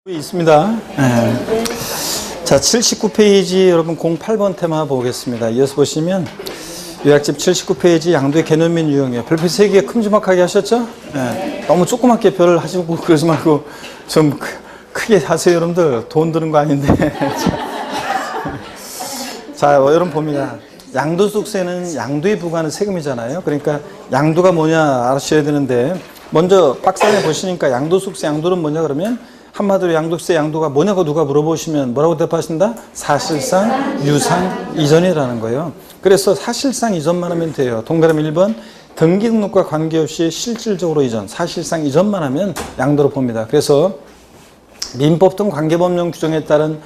있습니다. 자, 79페이지 여러분 08번 테마 보겠습니다. 이어서 보시면 요약집 79페이지 양도의 개념 및 유형이에요. 별표 3개 큼지막하게 하셨죠? 너무 조그맣게 별을 하시고 그러지 말고 좀 크게 하세요. 여러분들 돈 드는 거 아닌데. 자, 여러분 봅니다. 양도소득세는 양도에 부과하는 세금이잖아요. 그러니까 양도가 뭐냐 아셔야 되는데, 먼저 박스안에 보시니까 양도소득세 양도는 뭐냐 그러면 한마디로 양도세 양도가 뭐냐고 누가 물어보시면 뭐라고 대답하신다? 사실상 유상 이전이라는 거예요. 그래서 사실상 이전만 하면 돼요. 동그라미 1번 등기 등록과 관계없이 실질적으로 이전, 사실상 이전만 하면 양도로 봅니다. 그래서 민법 등 관계법령 규정에 따른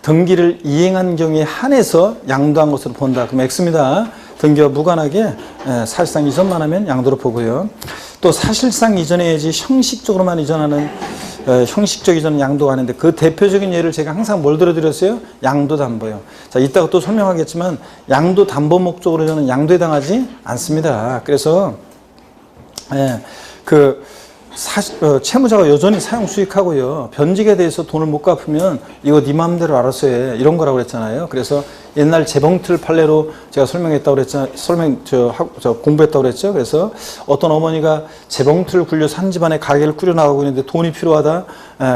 등기를 이행한 경우에 한해서 양도한 것으로 본다. 그럼 X입니다. 등기와 무관하게 사실상 이전만 하면 양도로 보고요. 또 사실상 이전해야지 형식적으로만 이전하는 형식적 이전은 양도가 아닌데, 그 대표적인 예를 제가 항상 뭘 들어드렸어요? 양도담보요. 자, 이따가 또 설명하겠지만 양도담보 목적으로 저는 양도에 당하지 않습니다. 그래서 채무자가 여전히 사용 수익하고요, 변직에 대해서 돈을 못 갚으면 이거 네 마음대로 알아서 해, 이런 거라고 그랬잖아요. 그래서 옛날 재봉틀 판례로 제가 설명했다고 그랬잖아요. 공부했다고 그랬죠. 그래서 어떤 어머니가 재봉틀을 굴려서 한 집안에 가게를 꾸려나가고 있는데 돈이 필요하다.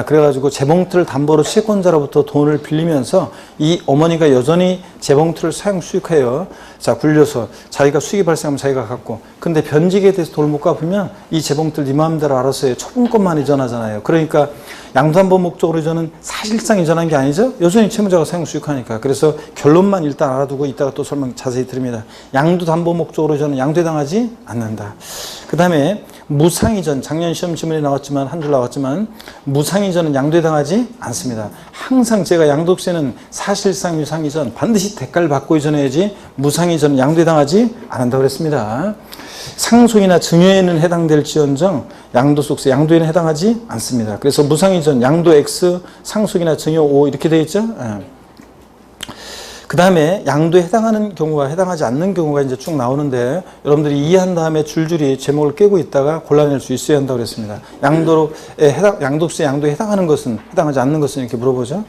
그래가지고 재봉틀 담보로 채권자로부터 돈을 빌리면서 이 어머니가 여전히 재봉틀을 사용 수익해요. 자, 굴려서 자기가 수익이 발생하면 자기가 갖고, 근데 변직에 대해서 돈을 못 갚으면 이 재봉틀 네 마음대로 알아서 해, 초분권만 이전하잖아요. 그러니까 양도담보 목적으로 이전은 사실상 이전한 게 아니죠. 여전히 채무자가 사용 수익하니까. 그래서 결론만 일단 알아두고 이따가 또 설명 자세히 드립니다. 양도담보 목적으로 이전은 양도에 당하지 않는다. 그 다음에 무상이전, 작년 시험 지문에 나왔지만, 한 줄 나왔지만 무상이전은 양도에 당하지 않습니다. 항상 제가 양도세는 사실상 유상이전 반드시 대가를 받고 이전해야지 무상이전은 양도에 당하지 않는다고 그랬습니다. 상속이나 증여에는 해당될지언정 양도소득세, 양도에는 해당하지 않습니다. 그래서 무상이전, 양도 X, 상속이나 증여 O 이렇게 되어 있죠. 그 다음에 양도에 해당하는 경우와 해당하지 않는 경우가 이제 쭉 나오는데, 여러분들이 이해한 다음에 줄줄이 제목을 깨고 있다가 골라낼 수 있어야 한다고 그랬습니다. 양도세 양도에 해당하는 것은, 해당하지 않는 것은 이렇게 물어보죠.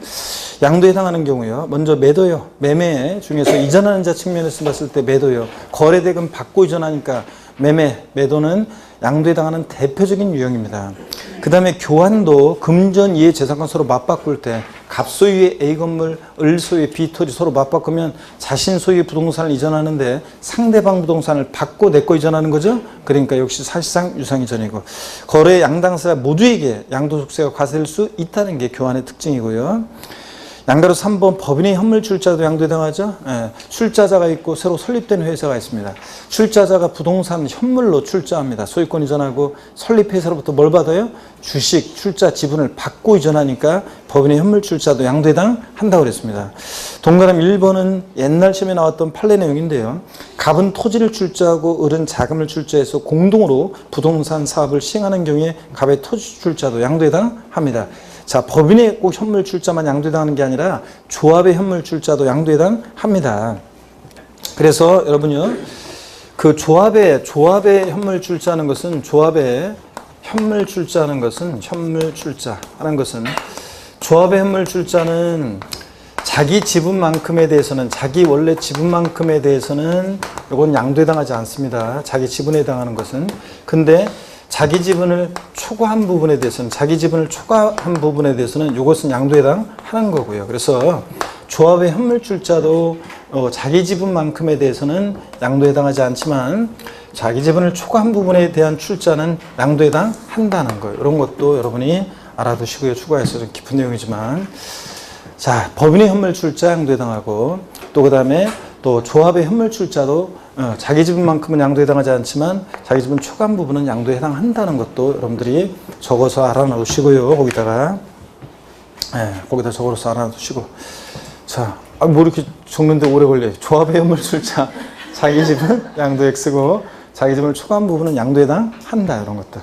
양도에 해당하는 경우요. 먼저 매도요. 매매 중에서 이전하는 자 측면에서 봤을 때 매도요. 거래대금 받고 이전하니까 매도는 양도에 해당하는 대표적인 유형입니다. 그 다음에 교환도 금전 이해 재산권 서로 맞바꿀 때, 갑 소유의 A 건물, 을 소유의 B 토지 서로 맞바꾸면 자신 소유의 부동산을 이전하는데 상대방 부동산을 받고 내 거 이전하는 거죠. 그러니까 역시 사실상 유상이전이고, 거래 양당사 모두에게 양도소득세가 과세될 수 있다는 게 교환의 특징이고요. 양가로 3번 법인의 현물 출자도 양도에 해당하죠. 출자자가 있고 새로 설립된 회사가 있습니다. 출자자가 부동산 현물로 출자합니다. 소유권 이전하고 설립회사로부터 뭘 받아요? 주식, 출자 지분을 받고 이전하니까 법인의 현물 출자도 양도에 해당한다고 그랬습니다. 동그라미 1번은 옛날 시험에 나왔던 판례 내용인데요. 갑은 토지를 출자하고 을은 자금을 출자해서 공동으로 부동산 사업을 시행하는 경우에 갑의 토지 출자도 양도에 해당합니다. 자, 법인의 꼭 현물 출자만 양도에 해당하는 게 아니라 조합의 현물 출자도 양도에 해당합니다. 그래서 여러분요, 그 조합의 현물 출자하는 것은, 조합의 현물 출자하는 것은, 조합의 현물 출자는 자기 지분만큼에 대해서는, 자기 원래 지분만큼에 대해서는 이건 양도에 해당하지 않습니다. 자기 지분에 해당하는 것은. 근데 자기 지분을 초과한 부분에 대해서는, 이것은 양도에 해당하는 거고요. 그래서 조합의 현물 출자도 자기 지분만큼에 대해서는 양도에 해당하지 않지만 자기 지분을 초과한 부분에 대한 출자는 양도에 해당한다는 거예요. 이런 것도 여러분이 알아두시고요. 추가해서 좀 깊은 내용이지만, 자, 법인의 현물 출자 양도에 해당하고, 또 그 다음에 또 조합의 현물 출자도 자기 지분만큼은 양도에 해당하지 않지만 자기 지분 초과한 부분은 양도에 해당한다는 것도 여러분들이 적어서 알아놓으시고요. 거기다 적어서 알아놓으시고. 자, 뭐 이렇게 적는데 오래 걸려요. 조합의 현물 출자, 자기 지분 양도 X고 자기 지분을 초과한 부분은 양도에 해당한다, 이런 것들.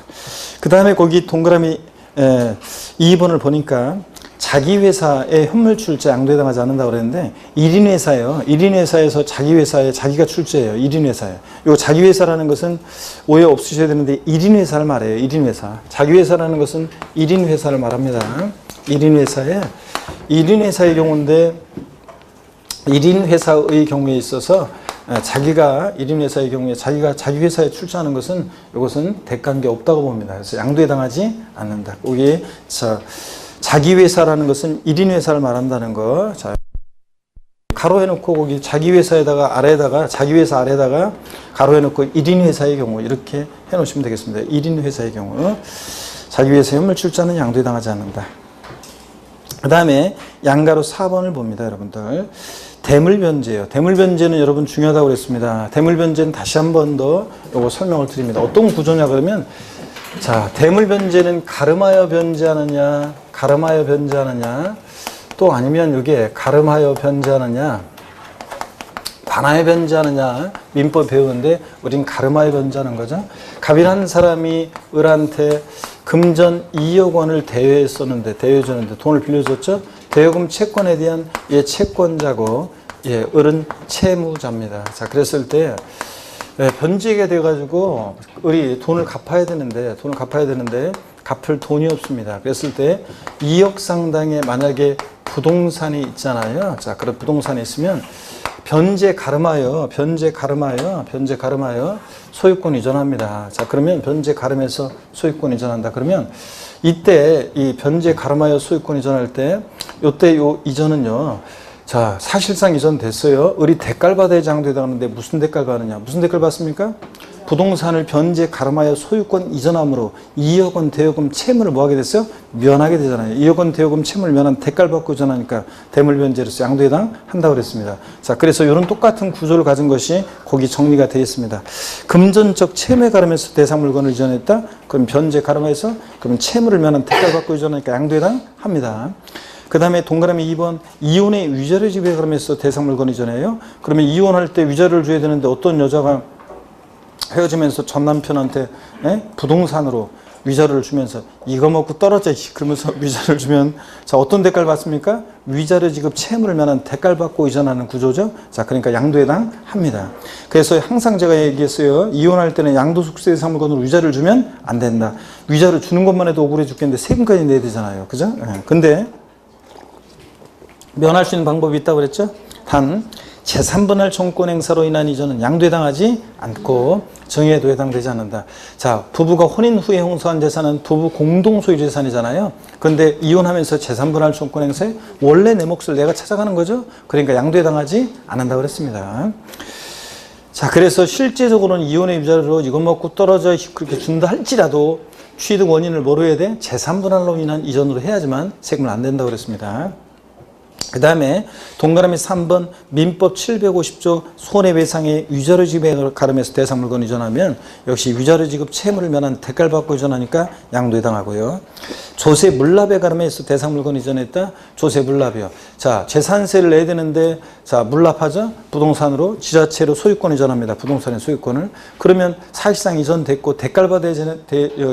그 다음에 거기 동그라미 2번을 보니까 자기 회사의 현물 출자 양도에 해당하지 않는다고 그랬는데, 1인 회사예요. 1인 회사에서 자기 회사에 자기가 출자해요. 1인 회사에. 요 자기 회사라는 것은 오해 없으셔야 되는데 1인 회사를 말해요. 1인 회사. 자기 회사라는 것은 1인 회사를 말합니다. 1인 회사에 1인 회사의 경우인데 1인 회사의 경우에 있어서 자기가 1인 회사의 경우에 자기가 자기 회사에 출자하는 것은 이것은 대가한 게 없다고 봅니다. 그래서 양도에 당하지 않는다. 거기에 자기 회사라는 것은 1인 회사를 말한다는 거. 자, 가로해 놓고 거기 자기 회사에다가 아래에다가 자기 회사 아래에다가 가로해 놓고 1인 회사의 경우 이렇게 해 놓으시면 되겠습니다. 1인 회사의 경우 자기 회사에 현물 출자는 양도에 당하지 않는다. 그 다음에 양가로 4번을 봅니다. 여러분들 대물변제예요. 대물변제는 여러분 중요하다고 그랬습니다. 대물변제는 다시 한 번 더 요거 설명을 드립니다. 어떤 구조냐 그러면 자, 대물변제는 가름하여 변제하느냐 가름하여 변제하느냐 또 아니면 이게 가름하여 변제하느냐 반하여 변제하느냐 민법 배우는데 우린 가름하여 변제하는 거죠. 갑이라는 사람이 을한테 금전 2억 원을 대여했었는데 대여해줬는데 돈을 빌려줬죠. 대여금 채권에 대한 채권자고 을은 채무자입니다. 자, 그랬을 때 변제가 돼가지고 을이 돈을 갚아야 되는데 갚을 돈이 없습니다. 그랬을 때 2억 상당의 만약에 부동산이 있잖아요. 자, 그런 부동산이 있으면 변제 가름하여 소유권 이전합니다. 자, 그러면 변제 가름해서 소유권 이전한다. 그러면 이때 이 변제 가름하여 소유권 이전할 때 요때 요 이전은요. 자, 사실상 이전됐어요. 을이 대가를 받아야 양도에 당하는데 무슨 대가를 받느냐? 무슨 대가를 받습니까? 부동산을 변제 가름하여 소유권 이전함으로 2억 원 대여금 채무를 뭐하게 됐어요? 면하게 되잖아요. 2억 원 대여금 채무를 면한 대가를 받고 이전하니까 대물변제로서 양도에 해당한다고 그랬습니다. 자, 그래서 이런 똑같은 구조를 가진 것이 거기 정리가 되어 있습니다. 금전적 채무에 가름해서 대상 물건을 이전했다? 그럼 변제 가름해서 그럼 채무를 면한 대가를 받고 이전하니까 양도에 해당합니다. 그 다음에 동그라미 2번 이혼의 위자료 지급에 가름해서 대상 물건 이전해요. 그러면 이혼할 때 위자료를 줘야 되는데 어떤 여자가 헤어지면서 전 남편한테 부동산으로 위자료를 주면서 이거 먹고 떨어져 그러면서 위자료를 주면 자, 어떤 대가를 받습니까? 위자료 지급 채무를 면한 대가를 받고 이전하는 구조죠. 자, 그러니까 양도에 해당합니다. 그래서 항상 제가 얘기했어요. 이혼할 때는 양도소득세 대상 물건으로 위자료를 주면 안 된다. 위자료 주는 것만 해도 억울해 죽겠는데 세금까지 내야 되잖아요. 그죠? 근데 면할 수 있는 방법이 있다고 그랬죠? 단 제3분할 정권 행사로 인한 이전은 양도에 당하지 않고 정의에도 해당되지 않는다. 자, 부부가 혼인 후에 형성한 재산은 부부 공동 소유 재산이잖아요. 그런데 이혼하면서 제3분할 정권 행사에 원래 내 몫을 내가 찾아가는 거죠. 그러니까 양도에 당하지 않는다고 그랬습니다. 자, 그래서 실제적으로는 이혼의 위자료로 이것 먹고 떨어져 그렇게 준다 할지라도 취득 원인을 뭐로 해야 돼? 제3분할로 인한 이전으로 해야지만 세금을 안 낸다고 그랬습니다. 그 다음에 동그라미 3번 민법 750조 손해배상의 위자료 지급에 가름해서 대상 물건 이전하면 역시 위자료 지급 채무를 면한 대가를 받고 이전하니까 양도에 해당하고요. 조세 물납에 가름해서 대상 물건 이전했다. 조세 물납이요. 자, 재산세를 내야 되는데 자, 물납하죠. 부동산으로 지자체로 소유권 이전합니다. 부동산의 소유권을. 그러면 사실상 이전됐고 대가를 받아야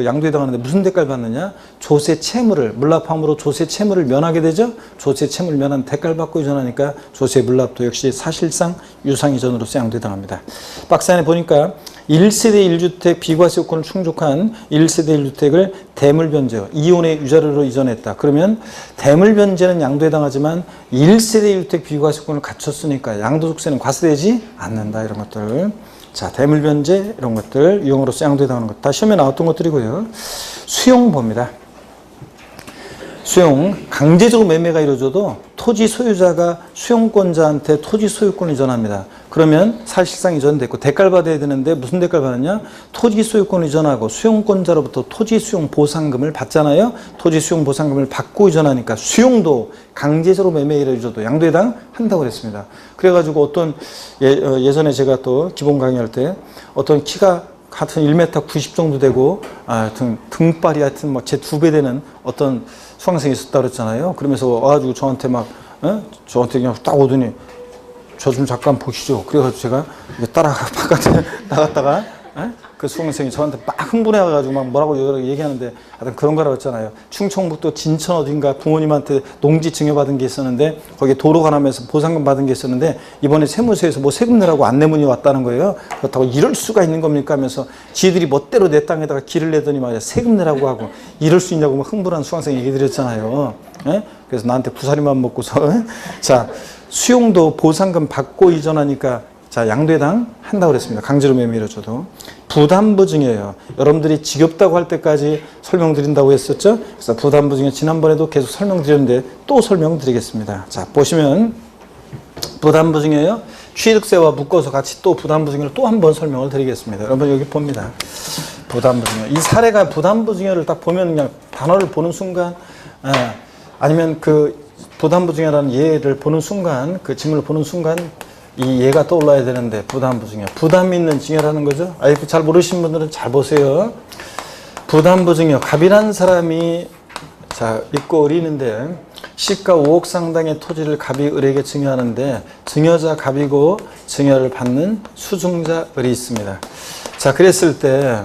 양도에 해당하는데 무슨 대가를 받느냐? 조세 채무를 물납함으로 조세 채무를 면하게 되죠. 조세 채무를 면한 대가를 받고 이전하니까 조세 물납도 역시 사실상 유상 이전으로서 양도에 해당합니다. 박스 안에 보니까 1세대 1주택 비과세 요건을 충족한 1세대 1주택을 대물변제요. 이혼의 위자료로 이전했다. 그러면 대물변제는 양도에 해당하지만 1세대 1주택 비과세 요건을 갖췄으니까 양도소득세는 과세되지 않는다. 이런 것들. 자, 대물변제 이런 것들 유형으로서 양도에 해당하는 것. 다 시험에 나왔던 것들이고요. 수용 봅니다. 수용, 강제적으로 매매가 이루어져도 토지 소유자가 수용권자한테 토지 소유권을 이전합니다. 그러면 사실상 이전됐고 대가를 받아야 되는데 무슨 대가를 받느냐? 토지 소유권을 이전하고 수용권자로부터 토지 수용 보상금을 받잖아요. 토지 수용 보상금을 받고 이전하니까 수용도 강제적으로 매매가 이루어져도 양도에 해당한다고 그랬습니다. 그래가지고 어떤 예전에 제가 또 기본 강의할 때 어떤 키가 하여튼 1m 90 정도 되고 하여튼 등발이 하여튼 막 제 2배 되는 어떤 수강생이 있었다 그랬잖아요. 그러면서 와가지고 저한테 저한테 그냥 딱 오더니 저 좀 잠깐 보시죠. 그래가지고 제가 따라가 바깥에 나갔다가 그 수강생이 저한테 막 흥분해가지고 막 뭐라고 여러 얘기하는데 하여튼 그런 거라고 했잖아요. 충청북도 진천 어딘가 부모님한테 농지 증여받은 게 있었는데 거기에 도로 관함에서 보상금 받은 게 있었는데 이번에 세무서에서 뭐 세금 내라고 안내문이 왔다는 거예요. 그렇다고 이럴 수가 있는 겁니까 하면서 지들이 멋대로 내 땅에다가 길을 내더니 말이야 세금 내라고 하고 이럴 수 있냐고 막 흥분한 수강생 얘기 드렸잖아요. 예? 그래서 나한테 부사리만 먹고서 자 수용도 보상금 받고 이전하니까 자 양도해당 한다고 그랬습니다. 강제로 매매로줘도 부담부증이에요. 여러분들이 지겹다고 할 때까지 설명드린다고 했었죠. 그래서 부담부증에 지난번에도 계속 설명드렸는데 또 설명드리겠습니다. 자 보시면 부담부증이에요. 취득세와 묶어서 같이 또 부담부증을 또 한 번 설명을 드리겠습니다. 여러분 여기 봅니다. 부담부증여. 이 사례가 부담부증여를 딱 보면 그냥 단어를 보는 순간 아니면 그 부담부증여라는 예를 보는 순간 그 지문을 보는 순간 이 예가 떠올라야 되는데 부담부증여. 부담 있는 증여라는 거죠. IF 잘 모르시는 분들은 잘 보세요. 부담부증여. 갑이라는 사람이 자 있고 을이는데 시가 5억 상당의 토지를 갑이 을에게 증여하는데 증여자 갑이고 증여를 받는 수증자 을이 있습니다. 자 그랬을 때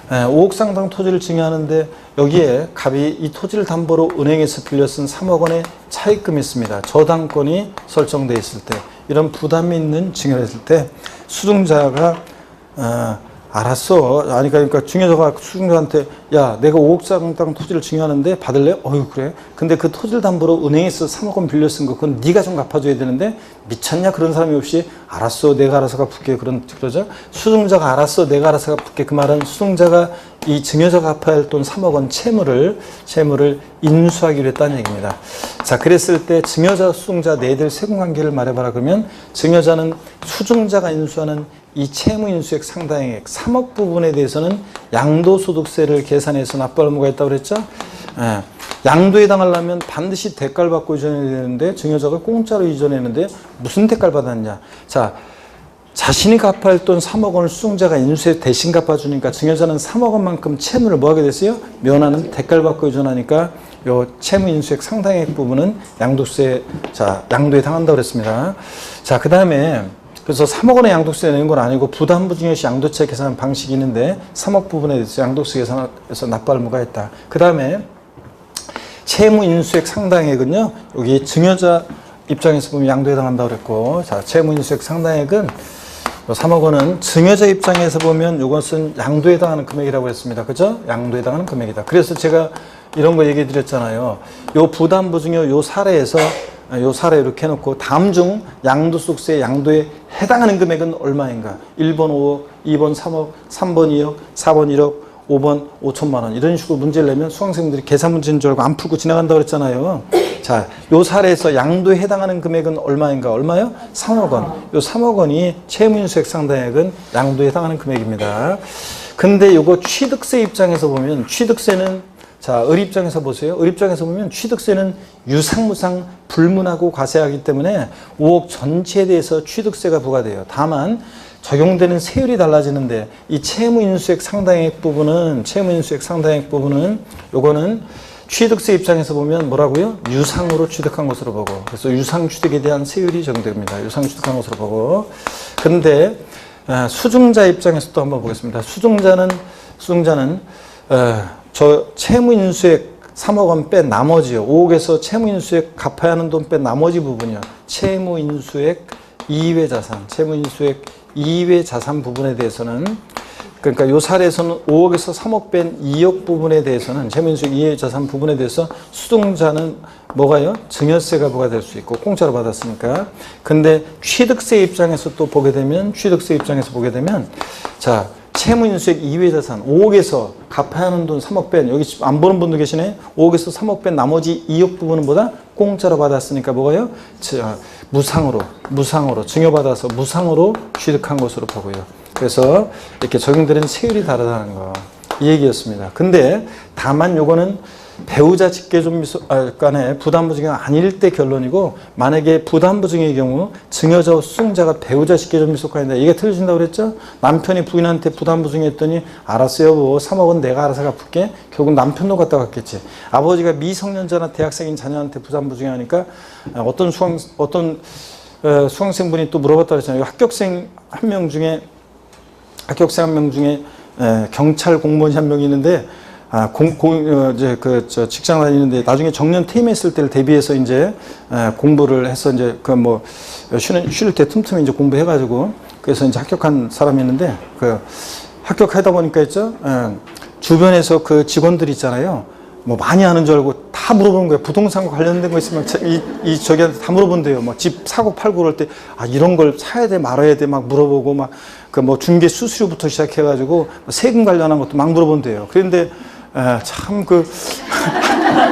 5억 상당 토지를 증여하는데 여기에 갑이 이 토지를 담보로 은행에서 빌려 쓴 3억 원의 차입금이 있습니다. 저당권이 설정되어 있을 때 이런 부담이 있는 증여를 했을 때 수증자가 알았어. 아니 그러니까 증여자가 수증자한테 야 내가 5억 상당 토지를 증여하는데 받을래? 어휴 그래. 근데 그 토지를 담보로 은행에서 3억 원 빌려 쓴 거 그건 네가 좀 갚아줘야 되는데 미쳤냐 그런 사람이 없이 알았어 내가 알아서 갚을게 그러죠. 수증자가 알았어 내가 알아서 갚을게 그 말은 수증자가 이 증여자가 갚아야 할 돈 3억 원 채무를 인수하기로 했다는 얘기입니다. 자 그랬을 때 증여자 수증자 내들 세금관계를 말해봐라 그러면 증여자는 수증자가 인수하는 이 채무 인수액 상당액 3억 부분에 대해서는 양도소득세를 계산해서 납부할 의무가 있다고 그랬죠. 양도에 해당하려면 반드시 대가를 받고 이전해야 되는데 증여자가 공짜로 이전했는데 무슨 대가를 받았냐. 자 자신이 갚아야 할 돈 3억 원을 수증자가 인수해 대신 갚아주니까 증여자는 3억 원만큼 채무를 뭐 하게 됐어요? 면하는 대가를 받고 이전하니까 요 채무 인수액 상당액 부분은 양도세 양도에 해당한다고 그랬습니다. 자 그 다음에 그래서 3억 원의 양도세 내는 건 아니고 부담부증여시 양도세 계산 방식이 있는데 3억 부분에 대해서 양도세 계산해서 납부할 의무가 있다. 그 다음에 채무 인수액 상당액은요. 여기 증여자 입장에서 보면 양도에 해당한다고 그랬고 자 채무 인수액 상당액은 3억 원은 증여자 입장에서 보면 이것은 양도에 해당하는 금액이라고 했습니다. 그죠? 양도에 해당하는 금액이다. 그래서 제가 이런 거 얘기 드렸잖아요. 요 부담부증여 요 사례에서 요 사례 이렇게 해놓고 다음 중 양도소득세 양도에 해당하는 금액은 얼마인가? 1번 5억, 2번 3억, 3번 2억, 4번 1억, 5번 5천만 원 이런 식으로 문제를 내면 수강생들이 계산 문제인 줄 알고 안 풀고 지나간다고 그랬잖아요. 자, 요 사례에서 양도에 해당하는 금액은 얼마인가? 얼마요? 3억 원. 요 3억 원이 채무인수액 상당액은 양도에 해당하는 금액입니다. 근데 요거 취득세 입장에서 보면 취득세는 자, 을 입장에서 보세요. 을 입장에서 보면 취득세는 유상무상 불문하고 과세하기 때문에 5억 전체에 대해서 취득세가 부과돼요. 다만 적용되는 세율이 달라지는데 이 채무인수액 상당액 부분은 요거는 취득세 입장에서 보면 뭐라고요? 유상으로 취득한 것으로 보고 그래서 유상취득에 대한 세율이 적용됩니다. 유상취득한 것으로 보고 근데 수증자 입장에서 또 한번 보겠습니다. 수증자는 저 채무인수액 3억 원 뺀 나머지요. 5억에서 채무인수액 갚아야 하는 돈 뺀 나머지 부분이요. 채무인수액 이외 자산 부분에 대해서는 그러니까 요 사례에서는 5억에서 3억 뺀 2억 부분에 대해서는 채무인수액 이외 자산 부분에 대해서 수증자는 뭐가요? 증여세가 부과될 수 있고 공짜로 받았으니까. 근데 취득세 입장에서 보게 되면 자 채무인수액 이외 자산 5억에서 갚아야 하는 돈 3억 뺀 여기 안 보는 분도 계시네. 5억에서 3억 뺀 나머지 2억 부분은 보다 공짜로 받았으니까 뭐가요? 무상으로 증여받아서 무상으로 취득한 것으로 보고요. 그래서 이렇게 적용되는 세율이 다르다는 거 이 얘기였습니다. 근데 다만 요거는 배우자 직계존미소 간에 부담부증이 아닐 때 결론이고 만약에 부담부증의 경우 증여자와 수증자가 배우자 직계존미소가인데 이게 틀려진다고 그랬죠? 남편이 부인한테 부담부증했더니 알았어요 여보 3억 원 내가 알아서 갚을게. 결국 남편도 갖다 갚겠지. 아버지가 미성년자나 대학생인 자녀한테 부담부증하니까 어떤 수강생분이 또 물어봤다고 했잖아요. 합격생 한 명 중에 경찰 공무원이 한 명이 있는데, 직장 다니는데 나중에 정년 퇴임했을 때를 대비해서 이제 공부를 해서 이제 쉴 때 틈틈이 이제 공부해가지고 그래서 이제 합격한 사람이 있는데 합격하다 보니까 있죠. 주변에서 그 직원들 있잖아요. 뭐 많이 아는 줄 알고 다 물어보는 거예요. 부동산과 관련된 거 있으면 저기한테 다 물어본대요. 뭐 집 사고 팔고 그럴 때 이런 걸 사야 돼 말아야 돼 막 물어보고 막 중개 수수료부터 시작해가지고 세금 관련한 것도 막 물어본대요. 그런데 참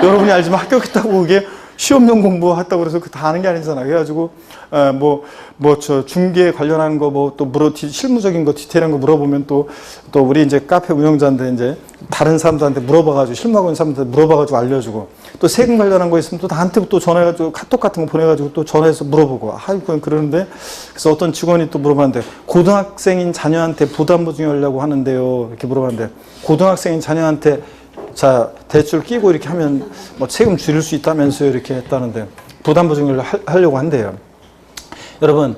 여러분이 알지만 합격했다고 그게 시험용 공부했다고 그래서 다 아는 게 아니잖아요. 그래가지고 저 중개 관련한 거 또 실무적인 거 디테일한 거 물어보면 또 우리 이제 카페 운영자인데 이제 다른 사람들한테 물어봐가지고 실무하고 있는 사람들한테 물어봐가지고 알려주고 또 세금 관련한 거 있으면 또 나한테 또 전화해가지고 카톡 같은 거 보내가지고 또 전화해서 물어보고 그러는데 그래서 어떤 직원이 또 물어봤는데 고등학생인 자녀한테 부담보증하려고 하는데요. 이렇게 물어봤는데 고등학생인 자녀한테 자, 대출 끼고 이렇게 하면 뭐 세금 줄일 수 있다면서요. 이렇게 했다는데 부담보증을 하려고 한대요. 여러분,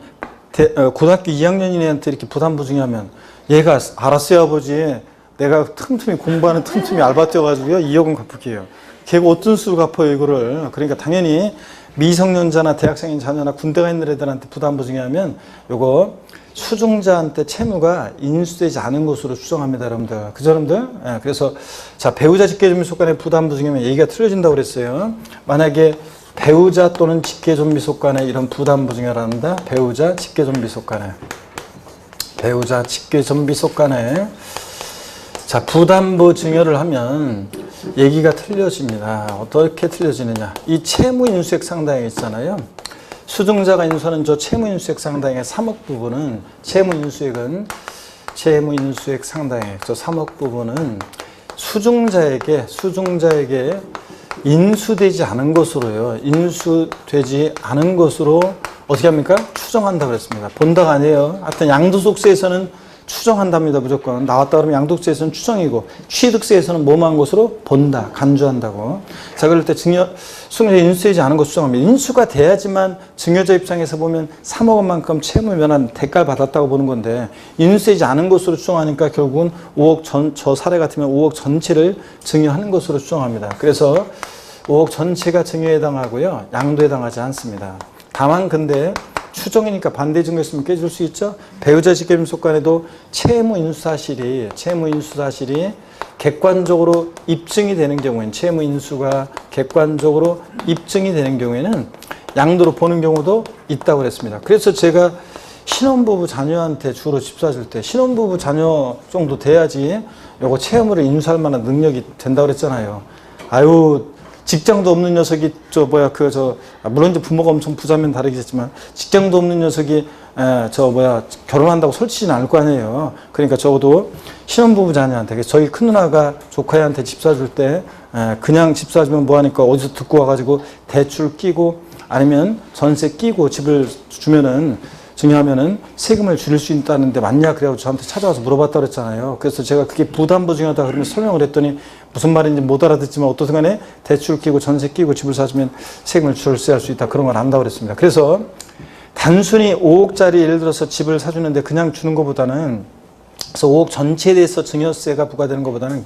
고등학교 2학년인 애한테 이렇게 부담보증하면 얘가 알았어요, 아버지. 내가 틈틈이 공부하는 틈틈이 알바 뛰어가지고요. 2억은 갚을게요. 걔가 어떤 수로 갚아요, 이거를. 그러니까 당연히 미성년자나 대학생인 자녀나 군대가 있는 애들한테 부담보증하면 요거 수중자한테 채무가 인수되지 않은 것으로 추정합니다, 여러분들. 그죠, 여러분들? 그래서, 자, 배우자 직계존비속 간의 부담보증이면 얘기가 틀려진다고 그랬어요. 만약에 배우자 또는 직계존비속 간의 이런 부담보증을 한다. 배우자 직계존비속 간에. 배우자 직계존비속 간에. 자, 부담보증여를 하면 얘기가 틀려집니다. 어떻게 틀려지느냐. 이 채무인수액 상당액 있잖아요. 수중자가 인수하는 저 채무인수액 상당액의 3억 부분은 채무인수액 상당액 저 3억 부분은 수중자에게 인수되지 않은 것으로요. 인수되지 않은 것으로 어떻게 합니까? 추정한다 그랬습니다. 본다가 아니에요. 하여튼 양도소득세에서는 추정한답니다. 무조건. 나왔다 그러면 양도세에서는 추정이고 취득세에서는 뭐만 것으로 본다. 간주한다고. 자, 그럴 때 수중자 인수되지 않은 것 추정합니다. 인수가 돼야지만 증여자 입장에서 보면 3억 원만큼 채무 면한 대가를 받았다고 보는 건데 인수되지 않은 것으로 추정하니까 결국은 5억 저 사례 같으면 5억 전체를 증여하는 것으로 추정합니다. 그래서 5억 전체가 증여에 해당하고요. 양도에 해당하지 않습니다. 다만 근데 추정이니까 반대 증거 있으면 깨질 수 있죠. 배우자 직계존비속 간에도 채무 인수 사실이 객관적으로 입증이 되는 경우에는 채무 인수가 객관적으로 입증이 되는 경우에는 양도로 보는 경우도 있다고 그랬습니다. 그래서 제가 신혼부부 자녀한테 주로 집 사줄 때 신혼부부 자녀 정도 돼야지 요거 채무를 인수할 만한 능력이 된다고 그랬잖아요. 아유, 직장도 없는 녀석이 물론 이제 부모가 엄청 부자면 다르겠지만 직장도 없는 녀석이 결혼한다고 설치지는 않을 거 아니에요. 그러니까 적어도 신혼부부 자녀한테 저희 큰 누나가 조카애한테 집 사줄 때 그냥 집 사주면 뭐하니까 어디서 듣고 와가지고 대출 끼고 아니면 전세 끼고 집을 주면은 증여하면은 세금을 줄일 수 있다는데 맞냐? 그래가지고 저한테 찾아와서 물어봤다 그랬잖아요. 그래서 제가 그게 부담보증이다 그러면 설명을 했더니 무슨 말인지 못 알아듣지만 어떻든 간에 대출 끼고 전세 끼고 집을 사주면 세금을 절세할 수 있다. 그런 걸 안다고 그랬습니다. 그래서 단순히 5억짜리 예를 들어서 집을 사주는데 그냥 주는 것보다는 그래서 5억 전체에 대해서 증여세가 부과되는 것보다는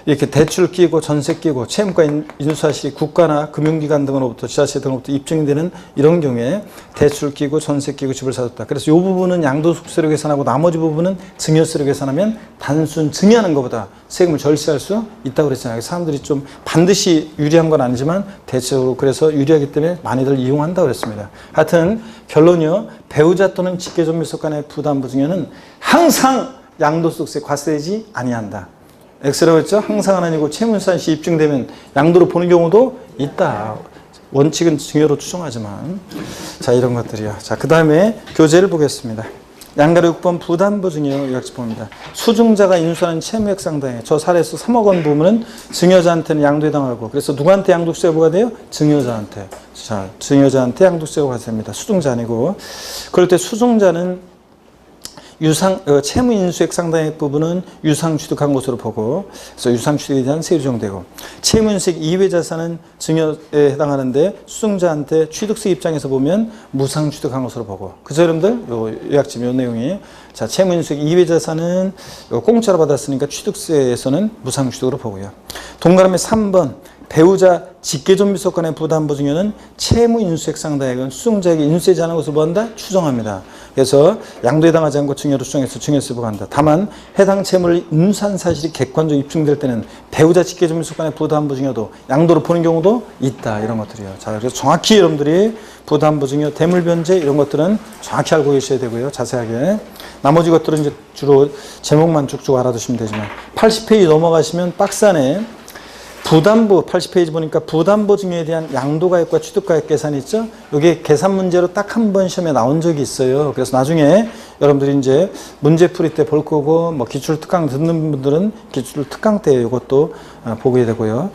이렇게 대출 끼고 전세 끼고 채무가 인수사실이 국가나 금융기관 등으로부터 지자체 등으로부터 입증이 되는 이런 경우에 대출 끼고 전세 끼고 집을 사줬다. 그래서 이 부분은 양도소득세로 계산하고 나머지 부분은 증여세로 계산하면 단순 증여하는 것보다 세금을 절세할 수 있다고 그랬잖아요. 사람들이 좀 반드시 유리한 건 아니지만 대체적으로 그래서 유리하기 때문에 많이들 이용한다고 그랬습니다. 하여튼 결론이요. 배우자 또는 직계존비속 간의 부담보증여는 항상 양도소득세 과세되지 아니한다. X라고 했죠? 항상은 아니고 채무인수사실이 입증되면 양도로 보는 경우도 있다. 원칙은 증여로 추정하지만. 자, 이런 것들이요. 자, 그 다음에 교재를 보겠습니다. 양가로 6번 부담보증여 약지법입니다. 수중자가 인수하는 채무액 상당에 저 사례에서 3억 원 부분은 증여자한테는 양도에 해당하고 그래서 누구한테 양도세가 부과돼요? 증여자한테. 자, 증여자한테 양도세가 부과됩니다. 수중자 아니고. 그럴 때 수중자는 채무 인수액 상당액 부분은 유상 취득한 것으로 보고, 그래서 유상 취득에 대한 세율이 적용되고, 채무 인수액 이외 자산은 증여에 해당하는데 수증자한테 취득세 입장에서 보면 무상 취득한 것으로 보고. 그죠, 여러분들? 요 요약집 요 내용이. 자, 채무 인수액 이외 자산은 공짜로 받았으니까 취득세에서는 무상 취득으로 보고요. 동그라미 3번. 배우자 직계존비속 간의 부담보증여는 채무 인수액 상당액은 수증자에게 인수되지 않은 것을 뭐한다? 추정합니다. 그래서 양도에 해당하지 않고 증여로 추정해서 증여세 부과한다. 다만 해당 채무를 인수한 사실이 객관적으로 입증될 때는 배우자 직계존비속 간의 부담보증여도 양도로 보는 경우도 있다. 이런 것들이요. 자, 그래서 정확히 여러분들이 부담보증여, 대물변제 이런 것들은 정확히 알고 계셔야 되고요. 자세하게. 나머지 것들은 이제 주로 제목만 쭉쭉 알아두시면 되지만 80페이지 넘어가시면 박스 안에 부담부 80페이지 보니까 부담보증여에 대한 양도가액과 취득가액 계산이 있죠. 이게 계산 문제로 딱 한 번 시험에 나온 적이 있어요. 그래서 나중에 여러분들이 이제 문제 풀이 때 볼 거고, 뭐 기출 특강 듣는 분들은 기출 특강 때 이것도 보게 되고요.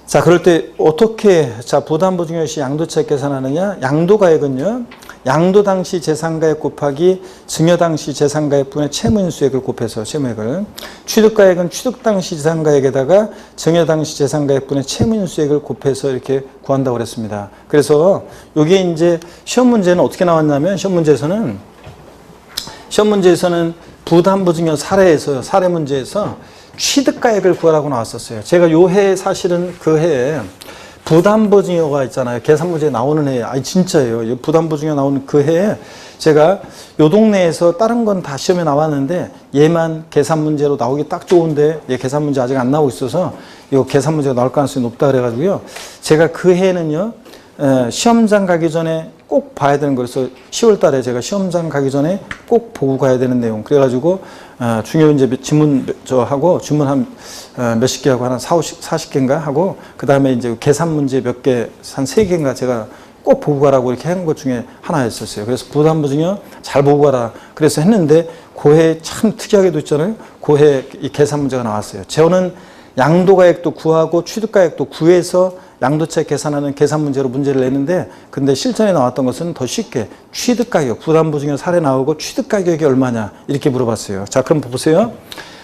자, 그럴 때 어떻게 부담보증여 시 양도차익 계산하느냐? 양도가액은요, 양도 당시 재산가액 곱하기 증여 당시 재산가액분의 채무인수액을 곱해서 채무액을, 취득가액은 취득 당시 재산가액에다가 증여 당시 재산가액분의 채무인수액을 곱해서 이렇게 구한다고 그랬습니다. 그래서 이게 이제 시험 문제는 어떻게 나왔냐면, 시험 문제에서는 부담보증여 사례 문제에서 취득가액을 구하라고 나왔었어요. 제가 요 해 사실은 그 해에 부담보증여가 있잖아요. 계산 문제에 나오는 해에, 아니 진짜예요. 부담보증여 나오는 그 해에 제가 요 동네에서 다른 건 다 시험에 나왔는데 얘만 계산 문제로 나오기 딱 좋은데 얘 계산 문제 아직 안 나오고 있어서 이 계산 문제가 나올 가능성이 높다 그래가지고요. 제가 그 해에는요, 시험장 가기 전에 꼭 봐야 되는 거. 그래서 10월 달에 제가 시험장 가기 전에 꼭 보고 가야 되는 내용. 그래가지고 중요 이제 지문 하고 주문 한 몇십 개 하고 한 40개인가 하고, 그 다음에 이제 계산 문제 몇 개, 한 3개인가 제가 꼭 보고 가라고 이렇게 한 것 중에 하나였었어요. 그래서 부담보증여 잘 보고 가라. 그래서 했는데 고해 참 특이하게도 있잖아요. 고해 이 계산 문제가 나왔어요. 저는 양도가액도 구하고 취득가액도 구해서 양도차익 계산하는 계산 문제로 문제를 내는데, 근데 실전에 나왔던 것은 더 쉽게 취득가격, 부담보증여 사례 나오고 취득가격이 얼마냐 이렇게 물어봤어요. 자, 그럼 보세요.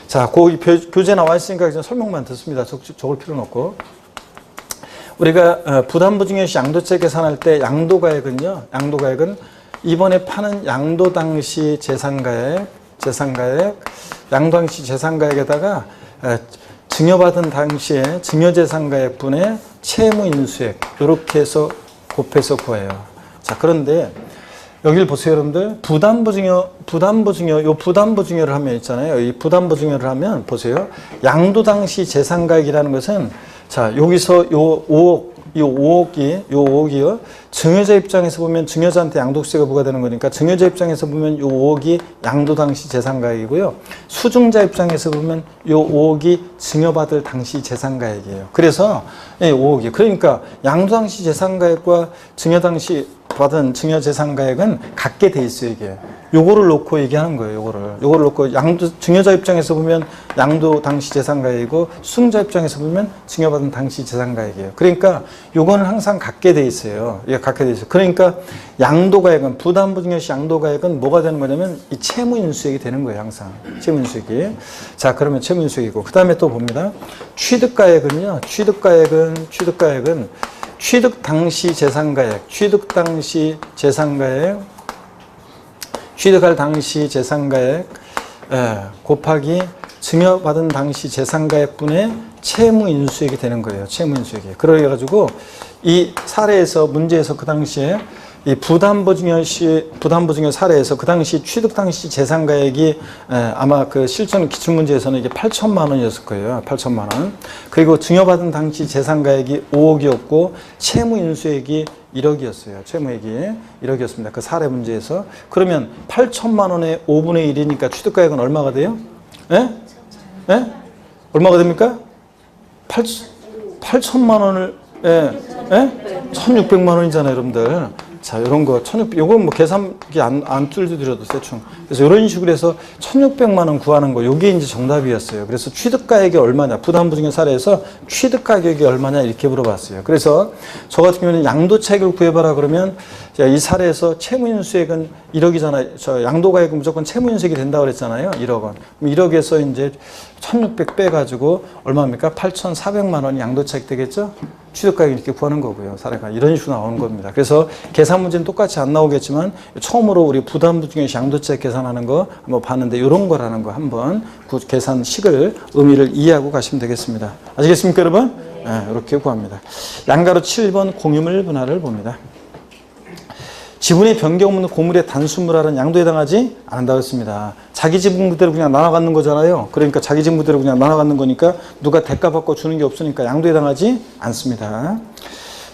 자, 그 교재 나와 있으니까 그냥 설명만 듣습니다. 적을 필요는 없고. 우리가 부담보증여 시 양도차익 계산할 때 양도가액은 이번에 파는 양도 당시 재산가액, 양도 당시 재산가액에다가 증여받은 당시에 증여재산가액분의 채무인수액 이렇게 해서 곱해서 구해요. 자, 그런데 여기를 보세요, 여러분들. 부담보증여를 하면 있잖아요. 이 부담보증여를 하면 보세요. 양도 당시 재산가액이라는 것은, 자, 여기서 요 5억이요. 증여자 입장에서 보면 증여자한테 양도세가 부과되는 거니까 증여자 입장에서 보면 요 5억이 양도 당시 재산가액이고요. 수증자 입장에서 보면 요 5억이 증여받을 당시 재산가액이에요. 그래서 5억이에요. 그러니까 양도 당시 재산가액과 증여 당시 받은 증여재산가액은 같게 돼 있어요, 이게. 요거를 놓고 얘기하는 거예요, 요거를 놓고 증여자 입장에서 보면 양도 당시 재산가액이고 수증자 입장에서 보면 증여받은 당시 재산가액이에요. 그러니까 요거는 항상 같게 돼 있어요. 이게 같게 돼 있어요. 그러니까 양도가액은, 부담보증여 시 양도가액은 뭐가 되는 거냐면 이 채무인수액이 되는 거예요, 항상. 채무인수액이. 자, 그러면 채무인수액이고. 그 다음에 또 봅니다. 취득가액은 취득 당시 재산가액, 취득할 당시 재산가액 곱하기 증여받은 당시 재산가액분의 채무인수액이 되는 거예요. 채무인수액이. 그래가지고 이 사례에서, 문제에서 그 당시에 이 부담보증여 사례에서 그 당시 취득 당시 재산가액이 아마 그 실전 기출문제에서는 이게 8천만 원이었을 거예요. 8천만 원. 그리고 증여받은 당시 재산가액이 5억이었고 채무인수액이 1억이었어요. 채무액이 1억이었습니다. 그 사례 문제에서. 그러면 8천만 원의 5분의 1이니까 취득가액은 얼마가 돼요? 예? 예? 얼마가 됩니까? 8천만 원을, 예? 1,600만 원이잖아요, 여러분들. 자, 이런 거, 요건 뭐 계산기 안 뚫어드려도 대충. 그래서 이런 식으로 해서 1,600만 원 구하는 거, 요게 이제 정답이었어요. 그래서 취득가액이 얼마냐, 부담보증여 사례에서 취득가격이 얼마냐, 이렇게 물어봤어요. 그래서 저 같은 경우는 양도차익을 구해봐라 그러면 자, 이 사례에서 채무인수액은 1억이잖아요. 저 양도가액은 무조건 채무인수액이 된다고 그랬잖아요. 1억 원. 1억에서 이제 1600 빼가지고 얼마입니까? 8,400만 원이 양도차익 되겠죠? 취득가액 이렇게 구하는 거고요. 사례가 이런 식으로 나오는 겁니다. 그래서 계산 문제는 똑같이 안 나오겠지만 처음으로 우리 부담부 중에서 양도차익 계산하는 거 한번 봤는데 이런 거라는 거 한번 그 계산식을 의미를 이해하고 가시면 되겠습니다. 아시겠습니까, 여러분? 네, 이렇게 구합니다. 양가로 7번 공유물 분할을 봅니다. 지분의 변경 없는 고물의 단순 분할은 양도에 해당하지 않는다고 했습니다. 자기 지분 그대로 그냥 나눠갖는 거잖아요. 그러니까 자기 지분 그대로 그냥 나눠갖는 거니까 누가 대가 받고 주는 게 없으니까 양도에 해당하지 않습니다.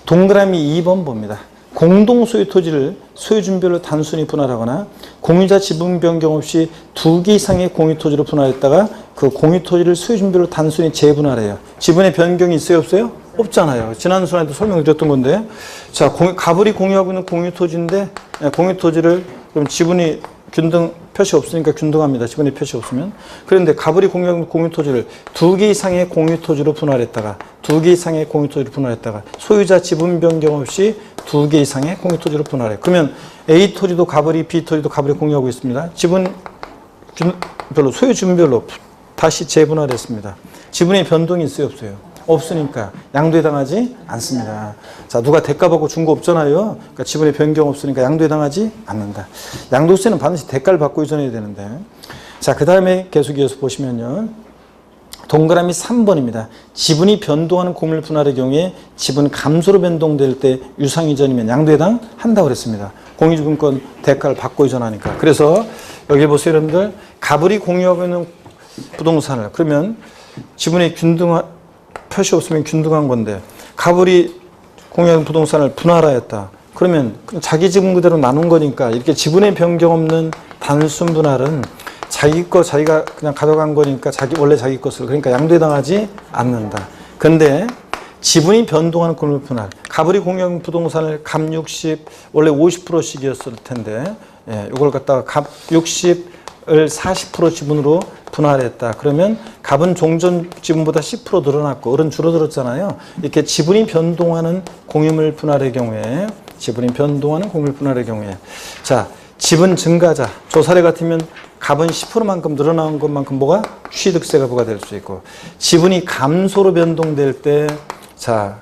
동그라미 2번 봅니다. 공동 소유 토지를 소유주별로 단순히 분할하거나 공유자 지분 변경 없이 2개 이상의 공유 토지로 분할했다가 그 공유 토지를 소유주별로 단순히 재분할해요. 지분의 변경이 있어요, 없어요? 없잖아요. 지난 시간에도 설명드렸던 건데, 자, 가불이 공유하고 있는 공유 토지인데, 공유 토지를 그럼 지분이 균등 표시 없으니까 균등합니다. 지분의 표시 없으면. 그런데 가불이 공유하고 있는 공유 토지를 2개 이상의 공유 토지로 분할했다가, 2개 이상의 공유 토지로 분할했다가, 소유자 지분 변경 없이 2개 이상의 공유 토지로 분할해. 그러면 A 토지도 가불이, B 토지도 가불이 공유하고 있습니다. 지분별로, 소유 지분별로 다시 재분할했습니다. 지분의 변동이 있어요, 없어요? 없으니까 양도에 해당하지 않습니다. 자, 누가 대가 받고 준 거 없잖아요. 그러니까 지분의 변경 없으니까 양도에 해당하지 않는다. 양도세는 반드시 대가를 받고 이전해야 되는데. 자, 그 다음에 계속 이어서 보시면요. 동그라미 3번입니다. 지분이 변동하는 고물 분할의 경우에 지분 감소로 변동될 때 유상 이전이면 양도에 해당한다고 그랬습니다. 공유지분권 대가를 받고 이전하니까. 그래서 여기 보세요, 여러분들. 가불이 공유하고 있는 부동산을 그러면 지분의 표시 없으면 균등한 건데 가불이 공유하는 부동산을 분할하였다. 그러면 자기 지분 그대로 나눈 거니까 이렇게 지분의 변경 없는 단순 분할은 자기 거 자기가 그냥 가져간 거니까 원래 자기 것을 그러니까 양도에 해당하지 않는다. 그런데 지분이 변동하는 고물 분할 가불이 공유하는 부동산을 갑 60 원래 50%씩이었을 텐데 이걸 갖다가 갑 60을 40% 지분으로 분할했다. 그러면 갑은 종전 지분보다 10% 늘어났고 을은 줄어들었잖아요. 이렇게 지분이 변동하는 공유물 분할의 경우에 자, 지분 증가자 저 사례 같으면 갑은 10%만큼 늘어난 것만큼 뭐가 취득세가 부과될 수 있고 지분이 감소로 변동될 때 자,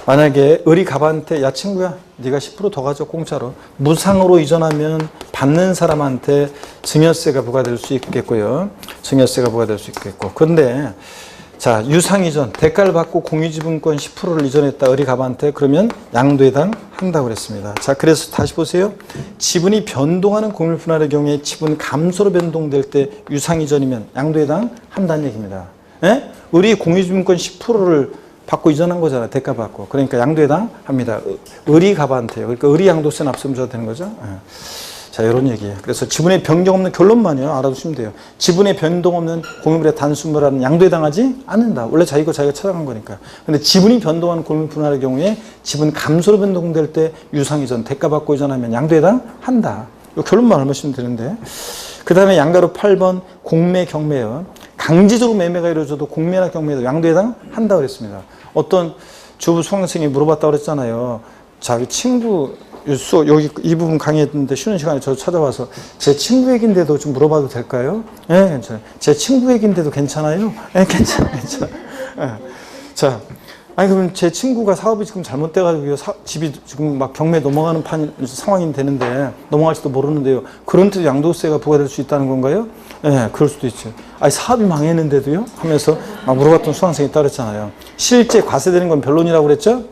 만약에 을이 갑한테 야 친구야 네가 10% 더 가져 공짜로 무상으로 이전하면 받는 사람한테 증여세가 부과될 수 있겠고요. 증여세가 부과될 수 있겠고. 그런데 자 유상 이전 대가를 받고 공유지분권 10%를 이전했다 을이 갑한테 그러면 양도에 해당한다고 그랬습니다. 자 그래서 다시 보세요. 지분이 변동하는 고물 분할의 경우에 지분 감소로 변동될 때 유상 이전이면 양도에 해당한다는 얘기입니다. 예? 을이 공유지분권 10%를 받고 이전한 거잖아요. 대가 받고. 그러니까 양도에 해당합니다. 을이 갑한테요. 그러니까 을이 양도세 납세무자가 되는 거죠. 예. 자, 이런 얘기예요. 그래서 지분의 변경 없는 결론만요. 알아두시면 돼요. 지분의 변동 없는 공유물의 단순 분할은 양도에 해당하지 않는다. 원래 자기 거 자기가 찾아간 거니까. 근데 지분이 변동하는 공유물 분할의 경우에 지분 감소로 변동될 때 유상 이전, 대가 받고 이전하면 양도에 해당한다. 이 결론만 알면 되는데. 그 다음에 양가로 8번 공매 경매요. 강제적으로 매매가 이루어져도 공매나 경매도 양도에 해당한다고 그랬습니다. 어떤 주부 수강생이 물어봤다고 그랬잖아요. 자기 친구 여기 이 부분 강의했는데 쉬는 시간에 저 찾아와서 제 친구 얘기인데도 좀 물어봐도 될까요? 네, 괜찮아요. 제 친구 얘기인데도 괜찮아요? 네, 괜찮아요. 네. 자, 아니 그러면 제 친구가 사업이 지금 잘못돼가지고 집이 지금 막 경매 넘어가는 상황이 되는데 넘어갈지도 모르는데요. 그런 때도 양도세가 부과될 수 있다는 건가요? 네, 그럴 수도 있죠. 아니 사업이 망했는데도요? 하면서 막 물어봤던 수강생이 따랐잖아요. 실제 과세되는 건 변론이라고 그랬죠?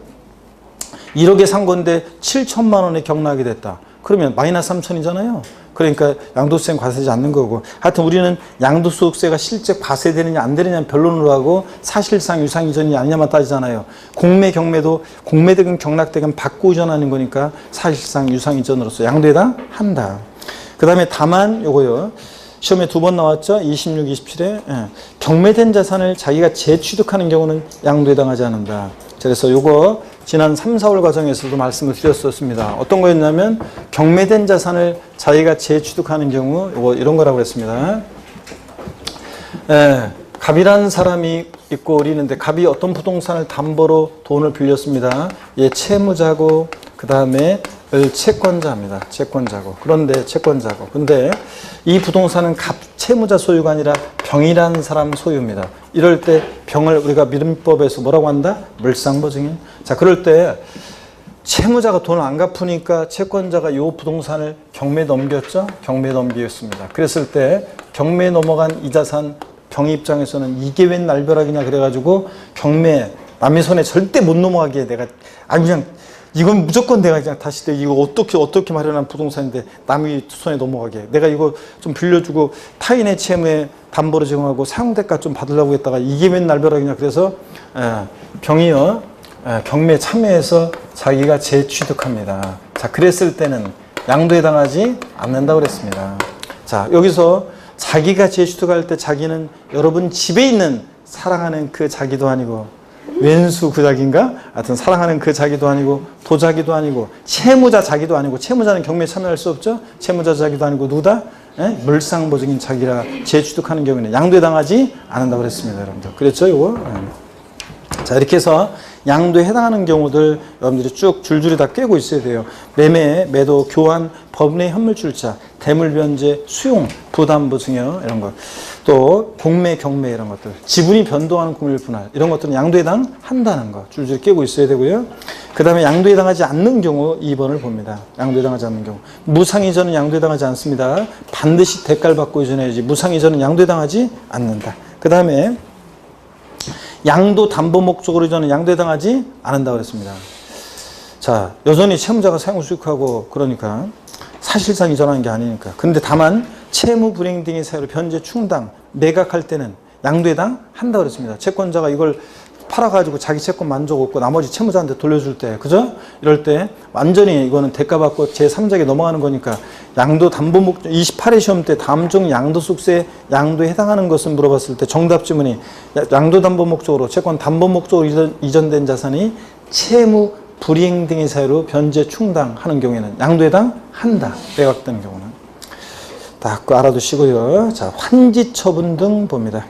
1억에 산 건데 7천만 원에 경락이 됐다. 그러면 마이너스 3천이잖아요. 그러니까 양도세는 과세되지 않는 거고. 하여튼 우리는 양도소득세가 실제 과세되느냐 안 되느냐 변론으로 하고 사실상 유상 이전이 아니냐만 따지잖아요. 공매 경매도 공매대금 경락대금 받고 이전하는 거니까 사실상 유상 이전으로서 양도에 해당한다. 그 다음에 다만 요거요. 시험에 2번 나왔죠. 26, 27에 경매된 자산을 자기가 재취득하는 경우는 양도에 해당하지 않는다. 그래서 요거 지난 3, 4월 과정에서도 말씀을 드렸었습니다. 어떤 거였냐면 경매된 자산을 자기가 재취득하는 경우 요거 이런 거라고 했습니다. 갑이라는 사람이 있고 을이 있는데 갑이 어떤 부동산을 담보로 돈을 빌렸습니다. 얘 채무자고 그 다음에 채권자입니다. 채권자고. 그런데 채권자고. 근데 이 부동산은 채무자 소유가 아니라 병이라는 사람 소유입니다. 이럴 때 병을 우리가 민법에서 뭐라고 한다? 물상보증인. 자, 그럴 때 채무자가 돈을 안 갚으니까 채권자가 이 부동산을 경매에 넘겼죠? 경매에 넘기겠습니다. 그랬을 때 경매에 넘어간 이 자산 병 입장에서는 이게 웬 날벼락이냐 그래가지고 경매 남의 손에 절대 못 넘어가게 내가 그냥 이건 무조건 내가 그냥 다시 이거 어떻게 마련한 부동산인데 남의 손에 넘어가게 내가 이거 좀 빌려주고 타인의 채무에 담보로 제공하고 사용대가 좀 받으려고 했다가 이게 웬 날벼락이냐 그래서 병이요 경매에 참여해서 자기가 재취득합니다. 자, 그랬을 때는 양도에 당하지 않는다고 그랬습니다. 자, 여기서 자기가 재취득할 때 자기는 여러분 집에 있는 사랑하는 그 자기도 아니고 왼수 그 자기인가? 하여튼 사랑하는 그 자기도 아니고 도자기도 아니고 채무자 자기도 아니고 채무자는 경매에 참여할 수 없죠? 채무자 자기도 아니고 누구다? 물상보증인 자기라 재취득하는 경우에는 양도에 당하지 않는다고 그랬습니다. 여러분들. 그랬죠? 이거? 자, 이렇게 해서 양도에 해당하는 경우들 여러분들이 쭉 줄줄이 다 꿰고 있어야 돼요. 매매, 매도, 교환, 법내 현물출자, 대물변제, 수용, 부담보증여 이런 것. 또 공매, 경매 이런 것들. 지분이 변동하는 공일 분할 이런 것들은 양도에 해당한다는 거 줄줄이 꿰고 있어야 되고요. 그 다음에 양도에 해당하지 않는 경우 2번을 봅니다. 양도에 해당하지 않는 경우. 무상이전은 양도에 해당하지 않습니다. 반드시 대가를 받고 이전해야지. 무상이전은 양도에 해당하지 않는다. 그 다음에 양도 담보 목적으로 이전은 양도에 해당하지 않는다고 그랬습니다. 자, 여전히 채무자가 사용 수익하고 그러니까 사실상 이전하는 게 아니니까. 근데 다만 채무 불이행 등의 사유로 변제 충당, 매각할 때는 양도에 해당한다고 그랬습니다. 채권자가 이걸 팔아가지고 자기 채권 만족 없고 나머지 채무자한테 돌려줄 때, 그죠? 이럴 때 완전히 이거는 대가받고 제3자에게 넘어가는 거니까 양도 담보 목적 28회 시험 때 다음 중 양도소득세 양도에 해당하는 것은 물어봤을 때 정답 지문이 양도 담보 목적으로 채권 담보 목적으로 이전된 자산이 채무 불이행 등의 사유로 변제 충당하는 경우에는 양도에 해당한다. 매각되는 경우는. 딱 알아두시고요. 자, 환지 처분 등 봅니다.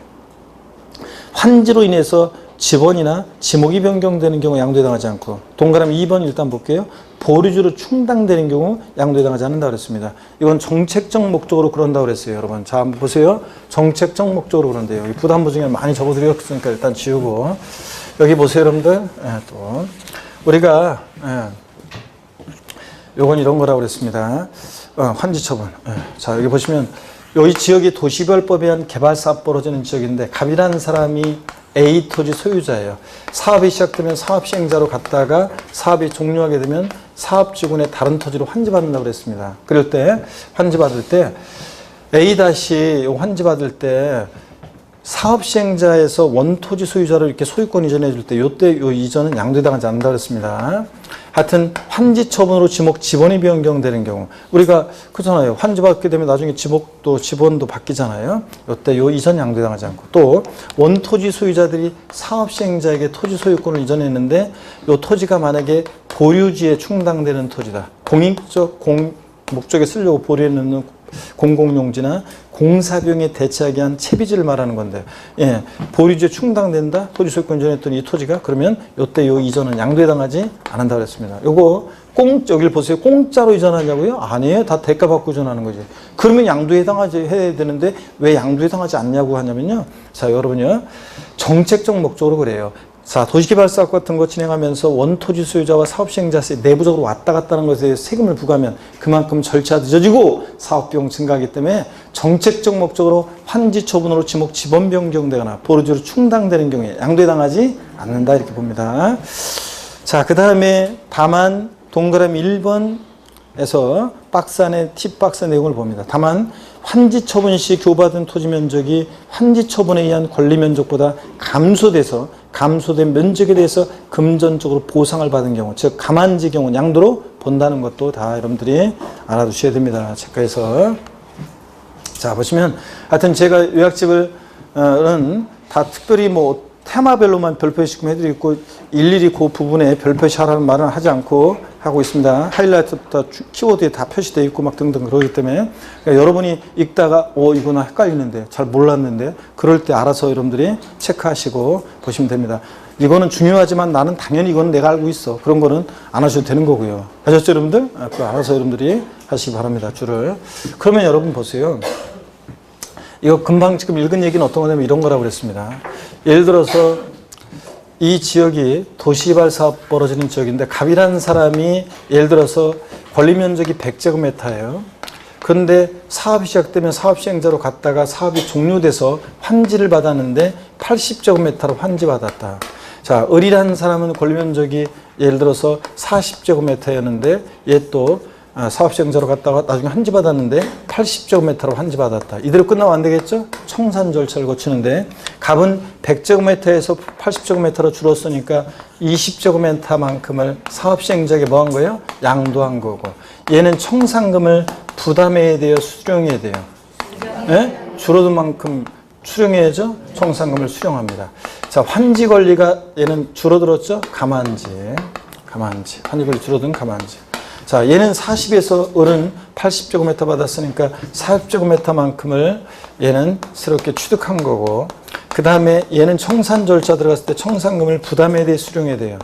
환지로 인해서 지번이나 지목이 변경되는 경우 양도에 해당하지 않고 동그라미 2번 일단 볼게요. 보류주로 충당되는 경우 양도에 해당하지 않는다고 그랬습니다. 이건 정책적 목적으로 그런다고 그랬어요. 여러분 자 한번 보세요. 정책적 목적으로 그런데요. 이 부담보증을 많이 적어드렸으니까 일단 지우고 여기 보세요 여러분들. 또 우리가 요건 이런 거라고 그랬습니다. 환지 처분. 자 여기 보시면 여기 지역이 도시별법에 의한 개발사업 벌어지는 지역인데 갑이라는 사람이 A 토지 소유자예요. 사업이 시작되면 사업 시행자로 갔다가 사업이 종료하게 되면 사업지구내 다른 토지로 환지받는다고 그랬습니다. 그럴 때 환지받을 때 A- 환지받을 때 사업 시행자에서 원토지 소유자로 이렇게 소유권 이전해 줄 때 요때 요 이전은 양도에 해당하지 않는다고 그랬습니다. 하여튼 환지 처분으로 지번이 변경되는 경우 우리가 그렇잖아요. 환지 받게 되면 나중에 지번도 바뀌잖아요. 요때 요 이전 양도에 해당하지 않고 또 원토지 소유자들이 사업 시행자에게 토지 소유권을 이전했는데 요 토지가 만약에 보유지에 충당되는 토지다. 공익적 목적에 쓰려고 보류해 놓는 공공용지나 공사비용에 대체하기 위한 채비지를 말하는 건데, 예, 보유지에 충당된다? 토지 소유권 이전했던 이 토지가 그러면 요때 요 이전은 양도에 해당하지 않는다고 그랬습니다. 요거 여기를 보세요. 공짜로 이전하냐고요? 아니에요. 다 대가 받고 이전하는 거지. 그러면 양도에 해당하지 해야 되는데 왜 양도에 해당하지 않냐고 하냐면요. 자, 여러분요. 정책적 목적으로 그래요. 자, 도시개발사업 같은 거 진행하면서 원토지 소유자와 사업시행자 내부적으로 왔다 갔다 하는 것에 세금을 부과하면 그만큼 절차가 늦어지고 사업비용 증가하기 때문에 정책적 목적으로 환지 처분으로 지번 변경되거나 보류지로 충당되는 경우에 양도에 해당하지 않는다 이렇게 봅니다. 자, 그 다음에 다만 동그라미 1번에서 박스 안에 팁박스 내용을 봅니다. 다만 환지 처분 시 교부받은 토지 면적이 환지 처분에 의한 권리 면적보다 감소된 면적에 대해서 금전적으로 보상을 받은 경우, 즉 감한지 경우 양도로 본다는 것도 다 여러분들이 알아두셔야 됩니다. 체크해서. 자, 보시면 하여튼 제가 요약집을 다 특별히 뭐 테마별로만 별표시끔 해드리고 일일이 그 부분에 별표시하라는 말은 하지 않고 하고 있습니다. 하이라이트부터 키워드에 다 표시되어 있고 막 등등 그러기 때문에 그러니까 여러분이 읽다가 이거 나 헷갈리는데 잘 몰랐는데 그럴 때 알아서 여러분들이 체크하시고 보시면 됩니다. 이거는 중요하지만 나는 당연히 이건 내가 알고 있어. 그런 거는 안 하셔도 되는 거고요. 아셨죠, 여러분들? 그거 알아서 여러분들이 하시기 바랍니다, 줄을. 그러면 여러분 보세요. 이거 금방 지금 읽은 얘기는 어떤 거냐면 이런 거라고 그랬습니다. 예를 들어서 이 지역이 도시개발 사업 벌어지는 지역인데 갑이라는 사람이 예를 들어서 권리 면적이 100제곱미터예요. 그런데 사업이 시작되면 사업 시행자로 갔다가 사업이 종료돼서 환지를 받았는데 80제곱미터로 환지받았다. 자, 을이라는 사람은 권리 면적이 예를 들어서 40제곱미터였는데 얘 또 사업 시행자로 갔다가 나중에 환지받았는데 80제곱미터로 환지받았다. 이대로 끝나면 안 되겠죠? 청산 절차를 거치는데 갑은 100제곱미터에서 80제곱미터로 줄었으니까 20제곱미터만큼을 사업 시행자에게 뭐 한 거예요? 양도한 거고 얘는 청산금을 부담해야 돼요? 수령해야 돼요? 네? 줄어든 만큼 수령해야죠? 청산금을 수령합니다. 자, 환지 권리가 얘는 줄어들었죠? 가만지. 환지 권리 줄어든 가만지. 자, 얘는 40에서 을은 80제곱미터 받았으니까 40제곱미터만큼을 얘는 새롭게 취득한 거고 그 다음에 얘는 청산 절차 들어갔을 때 청산금을 부담에 대해 수령해야 돼요.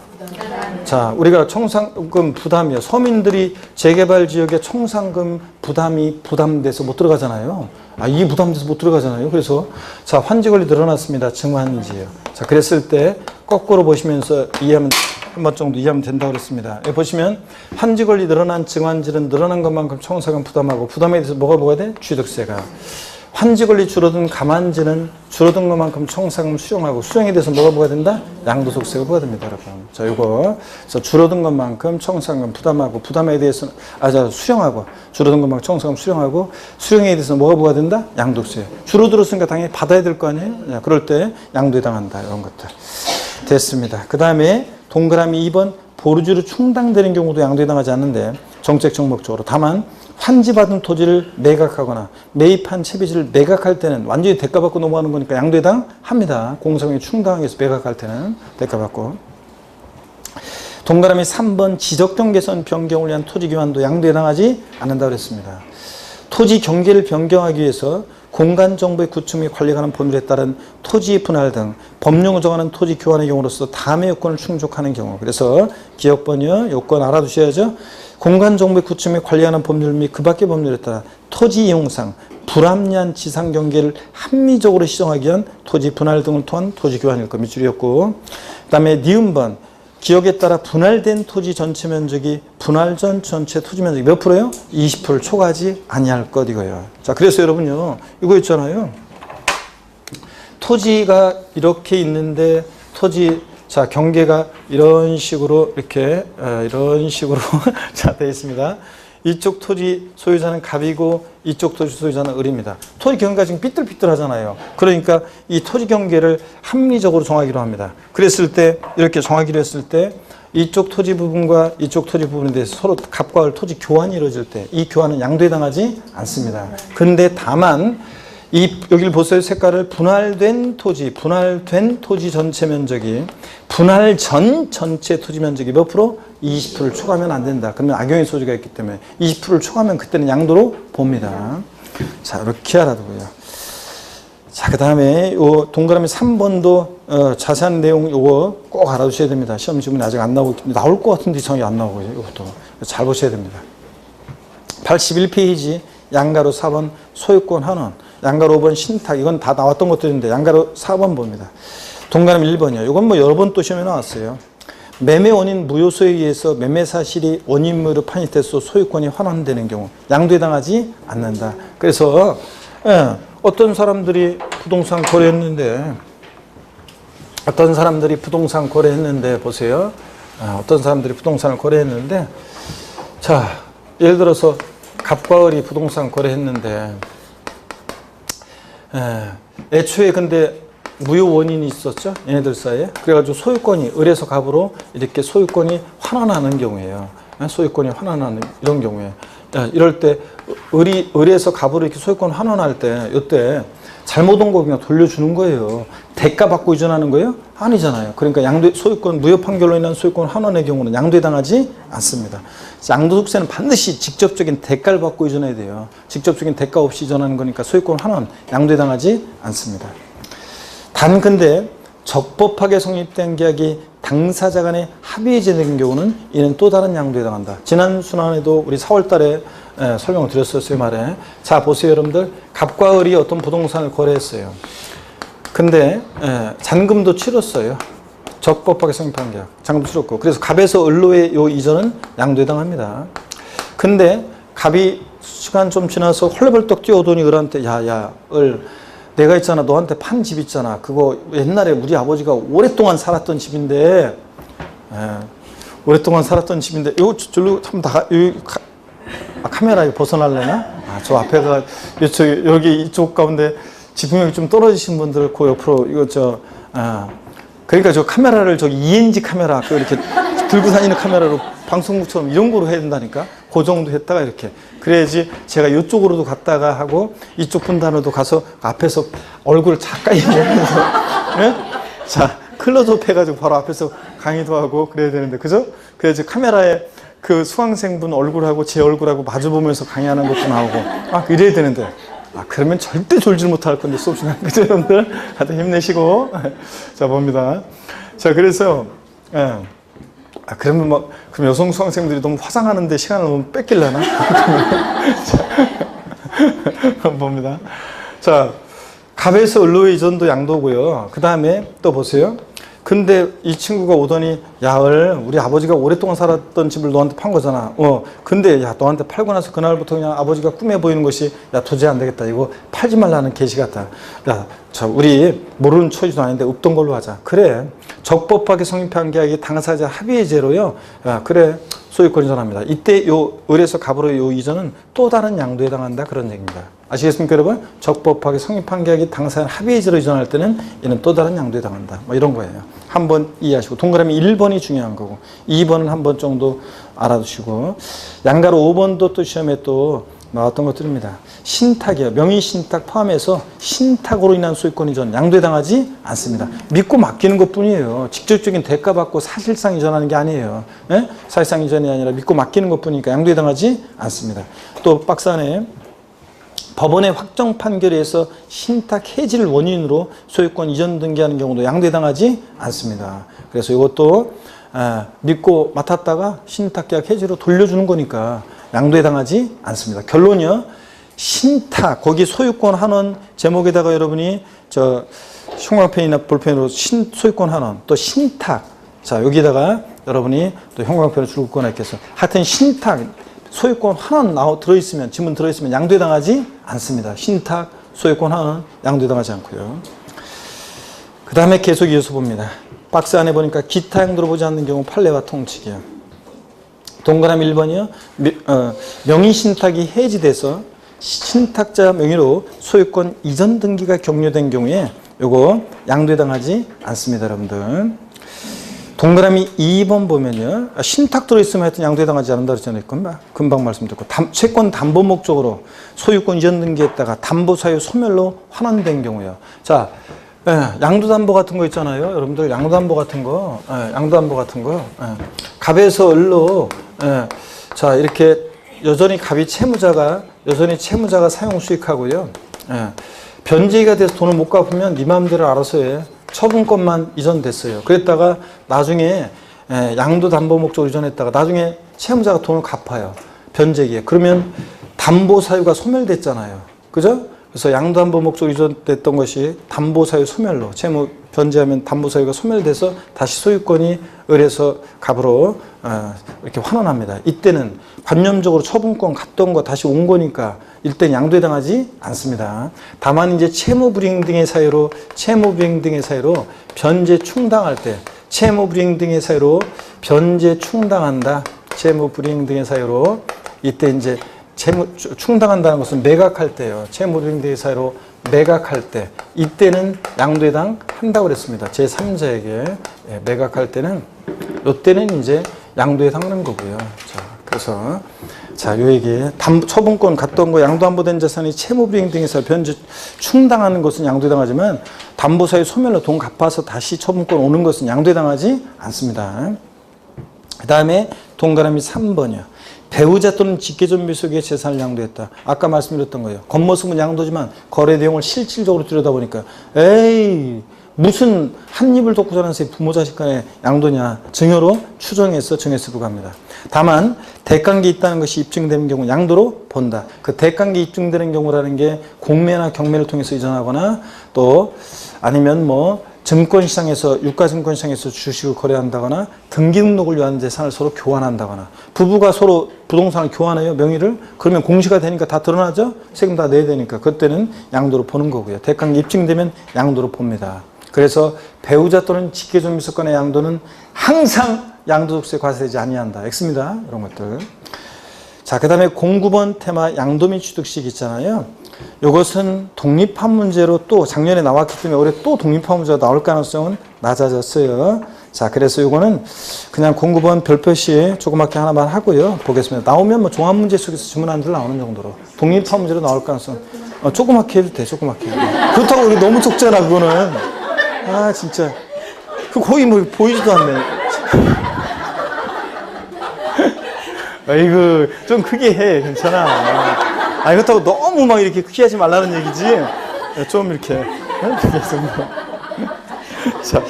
자, 우리가 청산금 부담이요. 서민들이 재개발 지역에 청산금 부담이 부담돼서 못 들어가잖아요. 이게 부담돼서 못 들어가잖아요. 그래서 자, 환지 권리 늘어났습니다. 증환지요. 자, 그랬을 때 거꾸로 보시면서 이해하면 한 번 정도 이해하면 된다고 그랬습니다. 여기 보시면 환지 권리 늘어난 증환지는 늘어난 것만큼 청산금 부담하고 부담에 대해서 뭐가 뭐가 돼? 취득세가. 환지 권리 줄어든 가만지는 줄어든 것만큼 청산금 수령하고 수령에 대해서 뭐가 된다? 양도소득세가 부과됩니다, 여러분. 자, 요거. 그래서 줄어든 것만큼 청산금 부담하고 부담에 대해서는 수령하고 줄어든 것만큼 청산금 수령하고 수령에 대해서 뭐가 부과된다? 양도세. 줄어들었으니까 당연히 받아야 될 거 아니에요? 그럴 때 양도에 해당한다. 이런 것들. 됐습니다. 그 다음에 동그라미 2번 보류지로 충당되는 경우도 양도에 해당하지 않는데 정책 정목적으로 다만 환지받은 토지를 매각하거나 매입한 채비지를 매각할 때는 완전히 대가받고 넘어가는 거니까 양도에 해당합니다. 공사명의 충당하기 위해서 매각할 때는 대가받고. 동그라미 3번 지적 경계선 변경을 위한 토지 교환도 양도에 해당하지 않는다고 그랬습니다. 토지 경계를 변경하기 위해서 공간 정보의 구축 및 관리에 관한 법률에 따른 토지 분할 등 법령을 정하는 토지 교환의 경우로서 다음의 요건을 충족하는 경우. 그래서 기억번이요. 요건 알아두셔야죠. 공간 정보의 구축 및 관리하는 법률 및 그 밖의 법률에 따라 토지 이용상 불합리한 지상 경계를 합리적으로 시정하기 위한 토지 분할 등을 통한 토지 교환일 것 밑줄이었고, 그 다음에 니은번 기억에 따라 분할된 토지 전체 면적이 분할 전 전체 토지 면적이 몇 프로예요? 20%를 초과하지 아니할 것 이거예요. 자, 그래서 여러분요, 이거 있잖아요. 토지가 이렇게 있는데 토지 자, 경계가 이런 식으로 이렇게 이런 식으로 자, 되어 있습니다. 이쪽 토지 소유자는 갑이고 이쪽 토지 소유자는 을입니다. 토지 경계가 지금 삐뚤삐뚤하잖아요. 그러니까 이 토지 경계를 합리적으로 정하기로 합니다. 그랬을 때 이렇게 정하기로 했을 때 이쪽 토지 부분과 이쪽 토지 부분에 대해서 서로 갑과 을 토지 교환이 이루어질 때 이 교환은 양도에 해당하지 않습니다. 근데 다만 여기를 보세요. 색깔을 분할된 토지 전체 면적이 분할 전 전체 토지 면적이 몇 프로? 20%를 초과하면 안 된다. 그러면 악용의 소지가 있기 때문에 20%를 초과하면 그때는 양도로 봅니다. 자, 이렇게 알아두고요. 자, 그 다음에 요 동그라미 3번도 자세한 내용 요거 꼭 알아두셔야 됩니다. 시험 지문이 아직 안 나오고 나올 것 같은데 정이 안 나오고요. 이것도 잘 보셔야 됩니다. 81페이지 양가로 4번 소유권 환원, 양가로 5번 신탁, 이건 다 나왔던 것들인데 양가로 4번 봅니다. 동그라미 1번이요. 이건 뭐 여러 번 또 시험에 나왔어요. 매매 원인 무효소에 의해서 매매 사실이 원인무효로 판이돼서 소유권이 환원되는 경우 양도에 해당하지 않는다. 그래서 어떤 사람들이 부동산 거래했는데 보세요. 어떤 사람들이 부동산을 거래했는데 자, 예를 들어서 갑과 을이 부동산 거래했는데 애초에 근데 무효 원인이 있었죠. 얘네들 사이에. 그래가지고 소유권이 을에서 갑으로 이렇게 소유권이 환원하는 경우에요. 소유권이 환원하는 이런 경우에. 이럴 때 을에서 갑으로 이렇게 소유권 환원할 때 이때 잘못 온 거 그냥 돌려주는 거예요. 대가 받고 이전하는 거예요? 아니잖아요. 그러니까 소유권 무효 판결로 인한 소유권 환원의 경우는 양도에 해당하지 않습니다. 양도소득세는 반드시 직접적인 대가를 받고 이전해야 돼요. 직접적인 대가 없이 이전하는 거니까 소유권 환원 양도에 해당하지 않습니다. 단 근데 적법하게 성립된 계약이 당사자 간의 합의에 된 경우는 이는 또 다른 양도에 해당한다. 지난 순환에도 우리 4월 달에 설명을 드렸었어요, 말에. 자, 보세요, 여러분들. 갑과 을이 어떤 부동산을 거래했어요. 근데 잔금도 치렀어요. 적법하게 성립한 계약. 잔금도 치렀고. 그래서 갑에서 을로의 요 이전은 양도에 해당합니다. 근데 갑이 시간 좀 지나서 헐레벌떡 뛰어오더니 을한테 야, 을 내가 있잖아, 너한테 판 집 있잖아. 그거 옛날에 우리 아버지가 오랫동안 살았던 집인데, 오랫동안 살았던 집인데, 이거 절로 한번 카메라 이거 벗어날래나? 저 앞에가 여기 이쪽 가운데 지붕력이 좀 떨어지신 분들 그 옆으로 이거 그러니까 저 카메라를 저기 ENG 카메라 이렇게 들고 다니는 카메라로 방송국처럼 이런 거로 해야 된다니까. 그 정도 했다가 이렇게. 그래야지 제가 이쪽으로도 갔다가 하고 이쪽 분단으로도 가서 앞에서 얼굴을 가까이 보면서 네? 자, 클로즈업 해가지고 바로 앞에서 강의도 하고 그래야 되는데, 그죠? 그래야지 카메라에 그 수강생분 얼굴하고 제 얼굴하고 마주보면서 강의하는 것도 나오고 이래야 되는데, 그러면 절대 졸질 못할 건데 수업 시간. 그죠, 여러분들? 다들 힘내시고. 자, 봅니다. 자, 그래서 그러면 그럼 여성 수강생들이 너무 화장하는데 시간을 너무 뺏길려나? 자, 봅니다. 자, 갑에서 을로의 이전도 양도고요. 그 다음에 또 보세요. 근데 이 친구가 오더니 우리 아버지가 오랫동안 살았던 집을 너한테 판 거잖아. 근데 너한테 팔고 나서 그날부터 그냥 아버지가 꿈에 보이는 것이 도저히 안 되겠다. 이거 팔지 말라는 계시 같다. 우리 모르는 처지도 아닌데 없던 걸로 하자. 그래. 적법하게 성립한 계약이 당사자 합의의 죄로요. 그래. 소유권 이전합니다. 이때 요 을에서 갑으로 요 이전은 또 다른 양도에 해당한다. 그런 얘기입니다. 아시겠습니까, 여러분? 적법하게 성립한 계약이 당사자 합의의 죄로 이전할 때는 이는 또 다른 양도에 해당한다. 이런 거예요. 한번 이해하시고, 동그라미 1번이 중요한 거고 2번은 한 번 정도 알아두시고, 양가로 5번도 또 시험에 또 나왔던 것들입니다. 신탁이요. 명의신탁 포함해서 신탁으로 인한 소유권 이전 양도에 해당하지 않습니다. 믿고 맡기는 것뿐이에요. 직접적인 대가 받고 사실상 이전하는 게 아니에요. 네? 사실상 이전이 아니라 믿고 맡기는 것뿐이니까 양도에 해당하지 않습니다. 또 박스 안에 법원의 확정 판결에 의해서 신탁 해지를 원인으로 소유권 이전 등기하는 경우도 양도에 해당하지 않습니다. 그래서 이것도 믿고 맡았다가 신탁계약 해지로 돌려주는 거니까 양도에 해당하지 않습니다. 결론이요. 신탁, 거기 소유권 환원 제목에다가 여러분이 형광펜이나 볼펜으로 소유권 환원, 또 신탁. 자, 여기다가 여러분이 또 형광펜을 줄고 꺼내 있겠어. 하여튼 신탁, 소유권 환원 들어있으면, 지문 들어있으면 양도에 해당하지 않습니다. 신탁, 소유권 환원 양도에 해당하지 않고요. 그 다음에 계속 이어서 봅니다. 박스 안에 보니까 기타 양도로 보지 않는 경우 판례와 통칙이요. 동그라미 1번이요. 명의신탁이 해지돼서 신탁자 명의로 소유권 이전 등기가 격려된 경우에 요거 양도에 해당하지 않습니다, 여러분들. 동그라미 2번 보면요. 신탁 들어있으면 하여튼 양도에 해당하지 않는다 그랬잖아요. 금방 말씀드렸고. 채권 담보 목적으로 소유권 이전 등기했다가 담보 사유 소멸로 환원된 경우요. 자, 양도담보 같은 거 있잖아요. 여러분들 양도담보 같은 거. 갑에서 을로 자, 이렇게 여전히 갑이 채무자가 사용 수익하고요. 변제가 돼서 돈을 못 갚으면 네 마음대로 알아서 해. 처분권만 이전됐어요. 그랬다가 나중에 양도담보 목적으로 이전했다가 나중에 채무자가 돈을 갚아요. 변제기에. 그러면 담보 사유가 소멸됐잖아요. 그죠? 그래서 양도담보 목적으로 이전됐던 것이 담보 사유 소멸로, 채무 변제하면 담보 사유가 소멸돼서 다시 소유권이 을에서 갑으로 이렇게 환원합니다. 이때는 관념적으로 처분권 갔던 거 다시 온 거니까 일단 양도에 해당하지 않습니다. 다만 이제 채무불이행 등의 사유로 변제 충당할 때, 채무불이행 등의 사유로 변제 충당한다. 채무불이행 등의 사유로 이때 이제 충당한다는 것은 매각할 때요. 채무불이행 등의 사유로 매각할 때, 이때는 양도에 해당한다고 그랬습니다. 제3자에게 매각할 때는, 이때는 이제 양도에 해당하는 거고요. 자, 그래서 요 얘기, 처분권 갔던 거, 양도담보된 자산이 채무불이행 등에서 변제 충당하는 것은 양도에 해당하지만 담보사유 소멸로 돈 갚아서 다시 처분권 오는 것은 양도에 해당하지 않습니다. 그 다음에 동그라미 3번이요. 배우자 또는 직계존비속의 재산을 양도했다. 아까 말씀드렸던 거예요. 겉모습은 양도지만 거래 내용을 실질적으로 들여다보니까 에이 무슨 한 입을 돕고 자라는 부모 자식 간의 양도냐. 증여로 추정해서 정했을 불가합니다. 다만 대관계 있다는 것이 입증되는 경우 양도로 본다. 그 대관계 입증되는 경우라는 게 공매나 경매를 통해서 이전하거나 또 아니면 뭐 증권시장에서 유가증권시장에서 주식을 거래한다거나 등기등록을 위한 재산을 서로 교환한다거나 부부가 서로 부동산을 교환해요. 명의를. 그러면 공시가 되니까 다 드러나죠. 세금 다 내야 되니까 그때는 양도로 보는 거고요. 대관계 입증되면 양도로 봅니다. 그래서 배우자 또는 직계존밀속 간의 양도는 항상 양도소득세 과세되지 아니한다. X입니다. 이런 것들. 자, 그 다음에 09번 테마 양도 및 취득식 있잖아요. 이것은 독립한 문제로 또 작년에 나왔기 때문에 올해 또 독립한 문제가 나올 가능성은 낮아졌어요. 자, 그래서 이거는 그냥 09번 별표시 조그맣게 하나만 하고요. 보겠습니다. 나오면 뭐 종합 문제 속에서 지문안들 나오는 정도로. 독립한 문제로 나올 가능성 조그맣게 해도 돼. 조그맣게. 그렇다고 이게 너무 적잖아 그거는. 아 진짜. 그 거의 뭐 보이지도 않네. 아이고 좀 크게 해. 괜찮아. 아, 그렇다고 너무 막 이렇게 크게 하지 말라는 얘기지. 좀 이렇게. 자,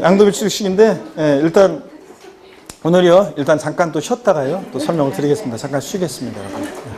양도 및 취득식인데, 일단, 오늘요, 일단 잠깐 또 쉬었다가요, 또 설명을 드리겠습니다. 잠깐 쉬겠습니다, 여러분.